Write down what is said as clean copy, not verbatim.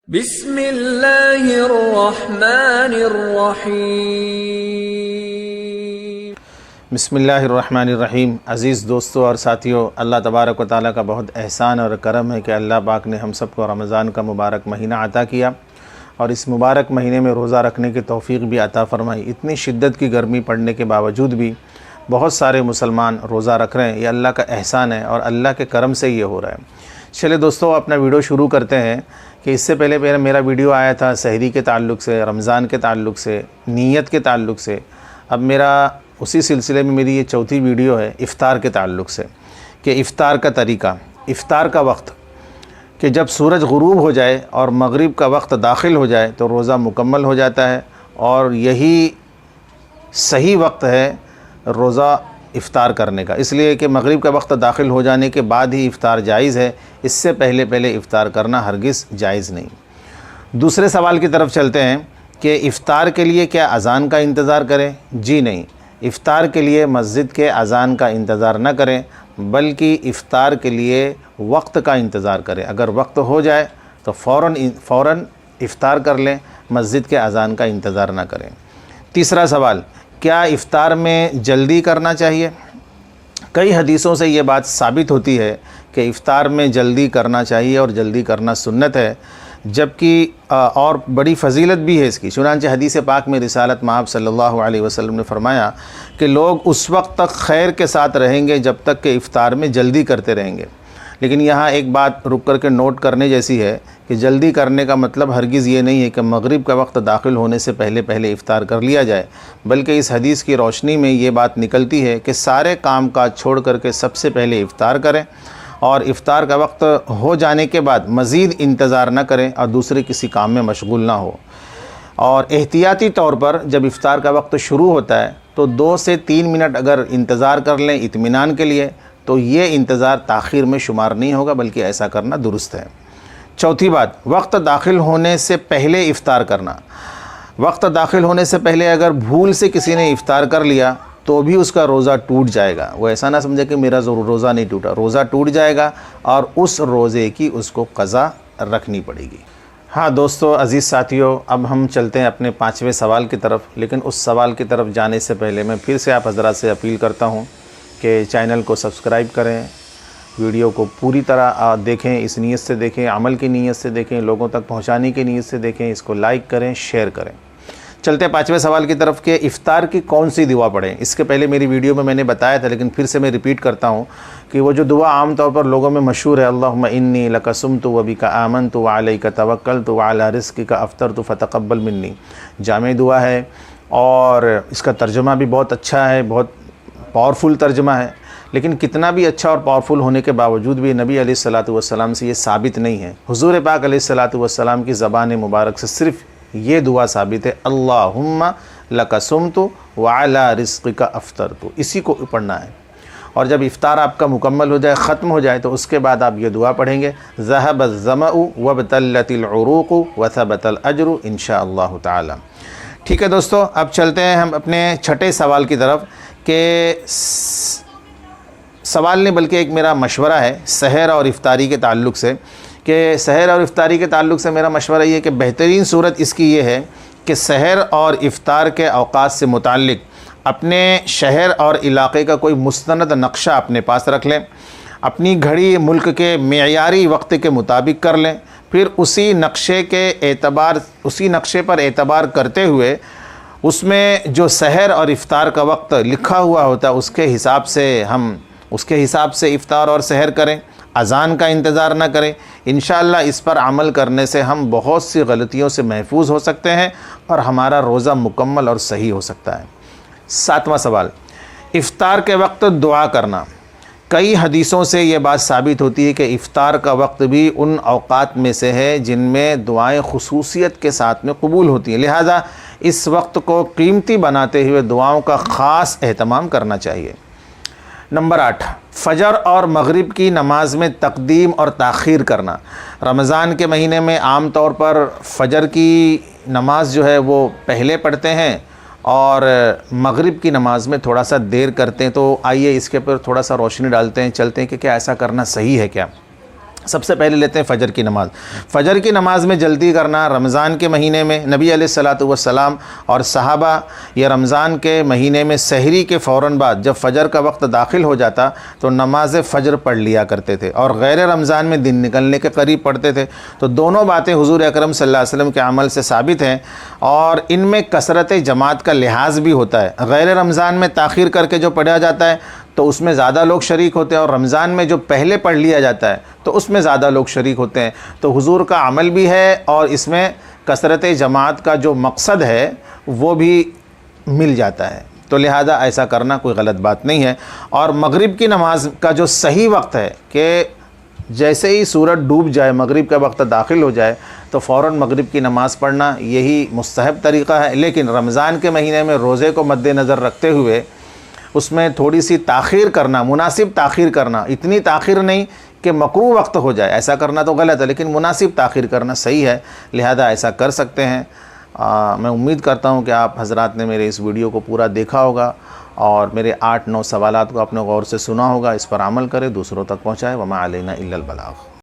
बिस्मिल्लाहिर्रहमानिर्रहीम। बिस्मिल्लाहिर्रहमानिर्रहीम। अज़ीज़ दोस्तों और साथियों, अल्लाह तबारक व तआला का बहुत एहसान और करम है कि अल्लाह पाक ने हम सबको रमज़ान का मुबारक महीना अता किया और इस मुबारक महीने में रोज़ा रखने की तौफ़ीक़ भी अता फ़रमाई। इतनी शिद्दत की गर्मी पड़ने के बावजूद भी बहुत सारे मुसलमान रोज़ा रख रहे हैं। ये अल्लाह का एहसान है और अल्लाह के करम से ये हो रहा है। चलिए दोस्तों, अपना वीडियो शुरू करते हैं कि इससे पहले मेरा वीडियो आया था सहरी के ताल्लुक़ से, रमज़ान के ताल्लुक़ से, नीयत के ताल्लुक़ से। अब मेरा उसी सिलसिले में मेरी ये चौथी वीडियो है इफ़्तार के ताल्लुक़ से कि इफ़्तार का तरीका, इफ़्तार का वक्त, कि जब सूरज ग़ुरूब हो जाए और मग़रिब का वक्त दाखिल हो जाए तो रोज़ा मुकम्मल हो जाता है और यही सही वक्त है रोज़ा इफ़्तार करने का। इसलिए कि मग़रिब का वक्त दाखिल हो जाने के बाद ही इफ़्तार जायज़ है, इससे पहले इफ़्तार करना हरगिज़ जायज़ नहीं। दूसरे सवाल की तरफ चलते हैं कि इफ़्तार के लिए क्या अज़ान का इंतज़ार करें? जी नहीं, इफ़्तार के लिए मस्जिद के अज़ान का इंतज़ार न करें, बल्कि इफ़्तार के लिए वक्त का इंतज़ार करें। अगर वक्त हो जाए तो फ़ौरन इफ़्तार कर लें, मस्जिद के अज़ान का इंतज़ार न करें। तीसरा सवाल, क्या इफ़्तार में जल्दी करना चाहिए? कई हदीसों से ये बात साबित होती है कि इफ़्तार में जल्दी करना चाहिए और जल्दी करना सुन्नत है, जबकि और बड़ी फ़जीलत भी है इसकी। चुनांचे हदीस पाक में रिसालत माब सल्लल्लाहु अलैहि वसल्लम ने फ़रमाया कि लोग उस वक्त तक खैर के साथ रहेंगे जब तक कि इफ़्तार में जल्दी करते रहेंगे। लेकिन यहाँ एक बात रुक कर के नोट करने जैसी है कि जल्दी करने का मतलब हरगिज़ ये नहीं है कि मग़रिब का वक्त दाखिल होने से पहले इफ़्तार कर लिया जाए, बल्कि इस हदीस की रोशनी में ये बात निकलती है कि सारे काम काज छोड़ करके सबसे पहले इफ़्तार करें और इफ़्तार का वक्त हो जाने के बाद मज़ीद इंतज़ार न करें और दूसरे किसी काम में मशगूल ना हो। और एहतियाती तौर पर जब इफ़्तार का वक्त शुरू होता है तो 2 से 3 मिनट अगर इंतज़ार कर लें इत्मीनान के लिए, तो ये इंतज़ार ताख़ीर में शुमार नहीं होगा, बल्कि ऐसा करना दुरुस्त है। चौथी बात, वक्त दाखिल होने से पहले इफ़्तार करना। वक्त दाखिल होने से पहले अगर भूल से किसी ने इफ़्तार कर लिया तो भी उसका रोज़ा टूट जाएगा। वो ऐसा ना समझे कि मेरा रोज़ा नहीं टूटा, रोज़ा टूट जाएगा और उस रोज़े की उसको क़ज़ा रखनी पड़ेगी। हाँ दोस्तों, अज़ीज़ साथियों, अब हम चलते हैं अपने 5वें सवाल की तरफ। लेकिन उस सवाल की तरफ जाने से पहले मैं फिर से आप हज़रात से अपील करता हूँ कि चैनल को सब्सक्राइब करें, वीडियो को पूरी तरह देखें, इस नीयत से देखें, अमल की नीयत से देखें, लोगों तक पहुँचाने की नीयत से देखें, इसको लाइक करें, शेयर करें। चलते हैं 5वें सवाल की तरफ कि इफ़्तार की कौन सी दुआ पढ़ें। इसके पहले मेरी वीडियो में मैंने बताया था, लेकिन फिर से मैं रिपीट करता हूँ कि वो जो दुआ आम तौर पर लोगों में मशहूर है, अल्लाहुम्मा इन्नी लका सुम्तु व बिका आमनतु व अलैका तवक्कलतु व अला रिज़्क़िका अफ़्तरतु फ़तक़ब्बल मिन्नी। जामे दुआ है और इसका तर्जुमा भी बहुत अच्छा है, बहुत पावरफुल तर्जुमा है। लेकिन कितना भी अच्छा और पावरफुल होने के बावजूद भी नबी अलैहिस्सलातु वस्सलाम से ये साबित नहीं है। हुज़ूर पाक अलैहिस्सलातु वस्सलाम की ज़बान मुबारक से सिर्फ़ ये दुआ साबित है, अल्लाहुम्मा लका सुम्तु व अला रिज़्क़िका अफ़्तरतु। इसी को पढ़ना है। और जब इफ़्तार आपका मुकम्मल हो जाए, ख़त्म हो जाए, तो उसके बाद आप ये दुआ पढ़ेंगे, ज़हबज़ ज़मअु वबतल्लतिल उरूक़ु व सबतल अज्रु इंशाअल्लाहु ताला। ठीक है दोस्तों, अब चलते हैं हम अपने छठे सवाल की तरफ कि सवाल नहीं बल्कि एक मेरा मशवरा है सहर और इफ़्तारी के ताल्लुक़ से, कि सहर और इफ़्तारी के ताल्लुक़ से मेरा मशवरा ये है कि बेहतरीन सूरत इसकी ये है कि सहर और इफ़्तार के औक़ात से मुताल्लिक़ अपने शहर और इलाक़े का कोई मुस्तनद नक्शा अपने पास रख लें, अपनी घड़ी मुल्क के मेयारी वक्त के मुताबिक कर लें, फिर उसी नक्शे पर एतबार करते हुए उसमें जो सहर और इफ़्तार का वक्त लिखा हुआ होता है उसके हिसाब से इफ़्तार और सहर करें, अज़ान का इंतज़ार न करें। इंशाअल्लाह इस पर अमल करने से हम बहुत सी गलतियों से महफूज हो सकते हैं और हमारा रोज़ा मुकम्मल और सही हो सकता है। 7वां सवाल, इफ़्तार के वक्त दुआ करना। कई हदीसों से ये बात साबित होती है कि इफ़्तार का वक्त भी उन औक़ात में से है जिनमें दुआएं खुसूसियत के साथ में कबूल होती हैं। लिहाजा इस वक्त को कीमती बनाते हुए दुआओं का ख़ास एहतमाम करना चाहिए। नंबर 8, फ़जर और मग़रिब की नमाज में तक़दीम और ताख़ीर करना। रमज़ान के महीने में आम तौर पर फ़जर की नमाज जो है वो पहले पढ़ते हैं और मग़रिब की नमाज़ में थोड़ा सा देर करते हैं। तो आइए इसके ऊपर थोड़ा सा रोशनी डालते हैं, चलते हैं कि क्या ऐसा करना सही है क्या। सबसे पहले लेते हैं फ़जर की नमाज़। फ़जर की नमाज़ में जल्दी करना रमज़ान के महीने में नबी अलैहिस्सलातु वस्सलाम और सहाबा ये रमज़ान के महीने में सहरी के फ़ौरन बाद जब फ़जर का वक्त दाखिल हो जाता तो नमाज़ फ़जर पढ़ लिया करते थे और गैर रमज़ान में दिन निकलने के करीब पढ़ते थे। तो दोनों बातें हुज़ूर अकरम सल्लल्लाहु अलैहि वसल्लम के अमल से साबित हैं और इनमें कसरत जमात का लिहाज भी होता है। गैर रमज़ान में ताख़ीर करके जो पढ़ा जाता है तो उसमें ज़्यादा लोग शरीक होते हैं और रमज़ान में जो पहले पढ़ लिया जाता है तो उसमें ज़्यादा लोग शरीक होते हैं। तो हुज़ूर का अमल भी है और इसमें कसरत जमात का जो मकसद है वो भी मिल जाता है। तो लिहाजा ऐसा करना कोई गलत बात नहीं है। और मगरिब की नमाज का जो सही वक्त है कि जैसे ही सूरज डूब जाए, मगरिब का वक्त दाखिल हो जाए तो फ़ौरन मगरिब की नमाज़ पढ़ना यही मुस्तहब तरीक़ा है। लेकिन रमज़ान के महीने में रोज़े को मद्देनज़र रखते हुए उसमें थोड़ी सी ताख़ीर करना, मुनासिब ताख़ीर करना, इतनी ताख़ीर नहीं कि मकरूह वक्त हो जाए, ऐसा करना तो गलत है, लेकिन मुनासिब ताख़ीर करना सही है। लिहाजा ऐसा कर सकते हैं। मैं उम्मीद करता हूँ कि आप हज़रात ने मेरे इस वीडियो को पूरा देखा होगा और मेरे 8-9 सवालात को आपने गौर से सुना होगा, इस पर अमल करें, दूसरों तक पहुँचाएँ। वमा अलैना इल्लल बलाग।